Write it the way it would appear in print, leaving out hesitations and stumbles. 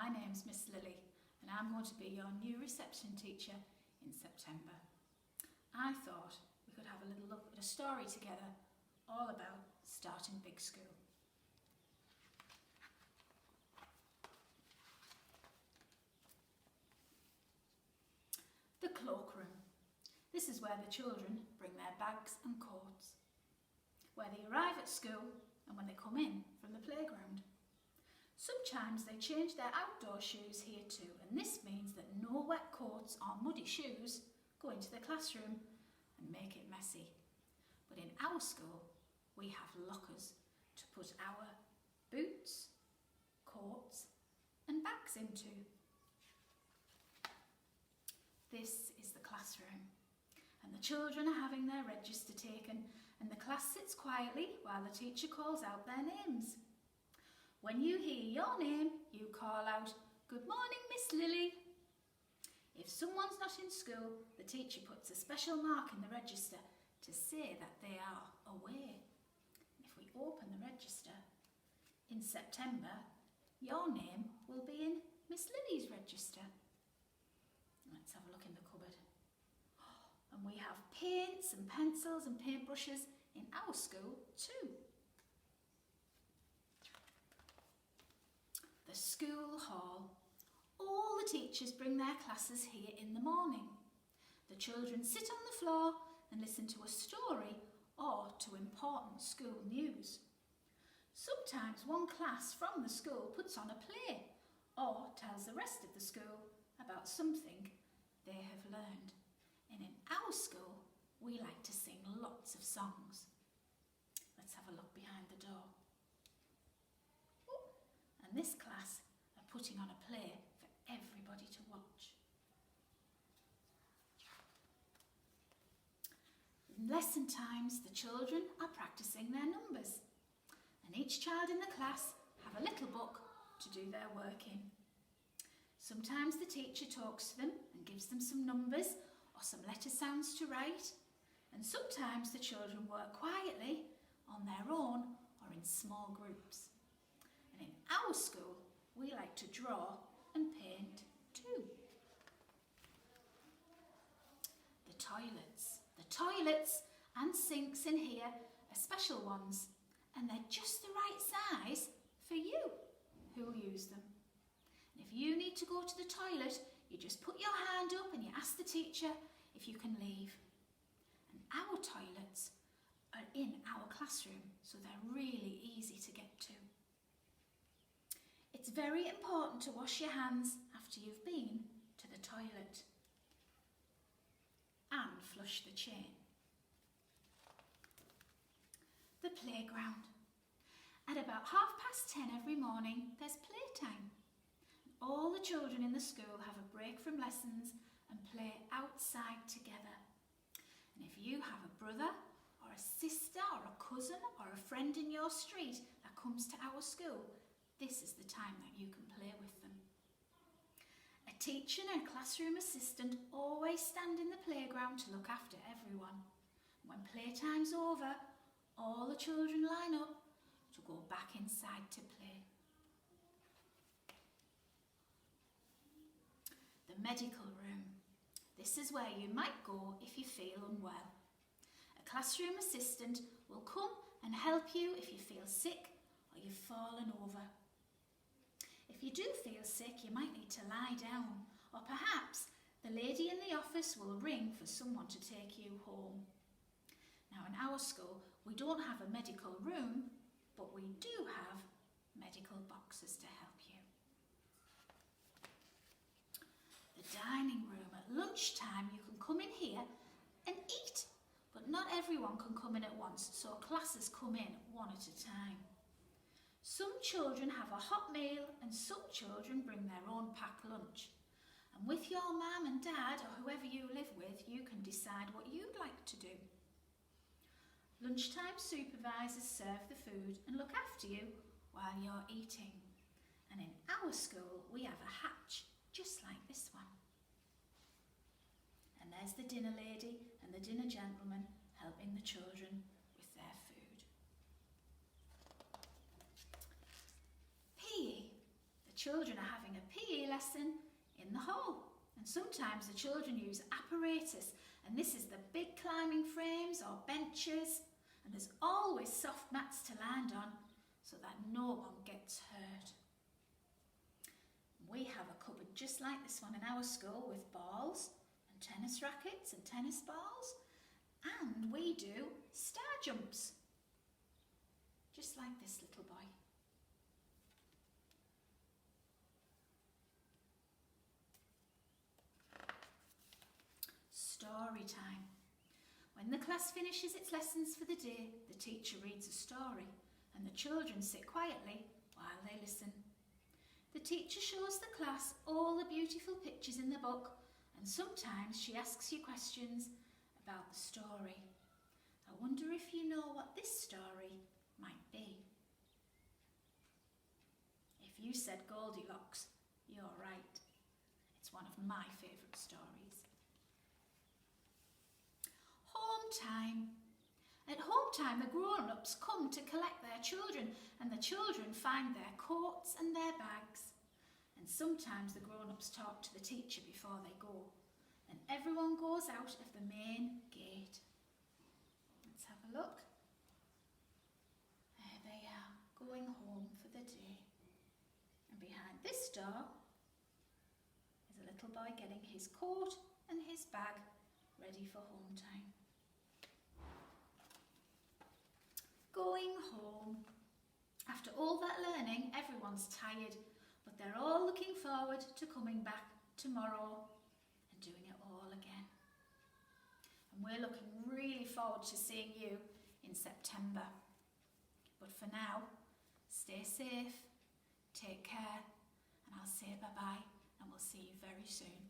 My name's Miss Lilley and I'm going to be your new reception teacher in September. I thought we could have a little look at a story together all about starting big school. The cloakroom. This is where the children bring their bags and coats, where they arrive at school and when they come in from the playground. Sometimes they change their outdoor shoes here too, and this means that no wet coats or muddy shoes go into the classroom and make it messy. But in our school, we have lockers to put our boots, coats and bags into. This is the classroom, and the children are having their register taken, and the class sits quietly while the teacher calls out their names. When you hear your name, you call out, "Good morning, Miss Lilley." If someone's not in school, the teacher puts a special mark in the register to say that they are away. If we open the register in September, your name will be in Miss Lilley's register. Let's have a look in the cupboard. And we have paints and pencils and paintbrushes in our school too. The school hall. All the teachers bring their classes here in the morning. The children sit on the floor and listen to a story or to important school news. Sometimes one class from the school puts on a play or tells the rest of the school about something they have learned. And in our school, we like to sing lots of songs. Let's have a look behind the door. And this class are putting on a play for everybody to watch. In lesson times, the children are practicing their numbers, and each child in the class have a little book to do their work in. Sometimes the teacher talks to them and gives them some numbers or some letter sounds to write, and sometimes the children work quietly on their own or in small groups. And in our school, we like to draw and paint too. The toilets. The toilets and sinks in here are special ones, and they're just the right size for you who use them. And if you need to go to the toilet, you just put your hand up and you ask the teacher if you can leave. And our toilets are in our classroom, so they're really easy to get to. It's very important to wash your hands after you've been to the toilet and flush the chain. The playground. At about 10:30 every morning, there's playtime. All the children in the school have a break from lessons and play outside together. And if you have a brother or a sister or a cousin or a friend in your street that comes to our school, this is the time that you can play with them. A teacher and a classroom assistant always stand in the playground to look after everyone. When playtime's over, all the children line up to go back inside to play. The medical room. This is where you might go if you feel unwell. A classroom assistant will come and help you if you feel sick or you've fallen over. If you do feel sick, you might need to lie down, or perhaps the lady in the office will ring for someone to take you home. Now in our school, we don't have a medical room, but we do have medical boxes to help you. The dining room. At lunchtime, you can come in here and eat, but not everyone can come in at once, so classes come in one at a time. Some children have a hot meal and some children bring their own packed lunch. And with your mum and dad or whoever you live with, you can decide what you'd like to do. Lunchtime supervisors serve the food and look after you while you're eating. And in our school, we have a hatch just like this one. And there's the dinner lady and the dinner gentleman helping the children with their food. PE. The children are having a PE lesson in the hall, and sometimes the children use apparatus, and this is the big climbing frames or benches, and there's always soft mats to land on so that no one gets hurt. We have a cupboard just like this one in our school with balls and tennis rackets and tennis balls, and we do star jumps, just like this little boy. Story time. When the class finishes its lessons for the day, the teacher reads a story and the children sit quietly while they listen. The teacher shows the class all the beautiful pictures in the book, and sometimes she asks you questions about the story. I wonder if you know what this story might be. If you said Goldilocks, you're right. It's one of my favourite stories. Home time. At home time, the grown-ups come to collect their children, and the children find their coats and their bags. And sometimes the grown-ups talk to the teacher before they go, and everyone goes out of the main gate. Let's have a look. There they are, going home for the day. And behind this door is a little boy getting his coat and his bag ready for home time. Going home. After all that learning, everyone's tired, but they're all looking forward to coming back tomorrow and doing it all again. And we're looking really forward to seeing you in September. But for now, stay safe, take care, and I'll say bye-bye, and we'll see you very soon.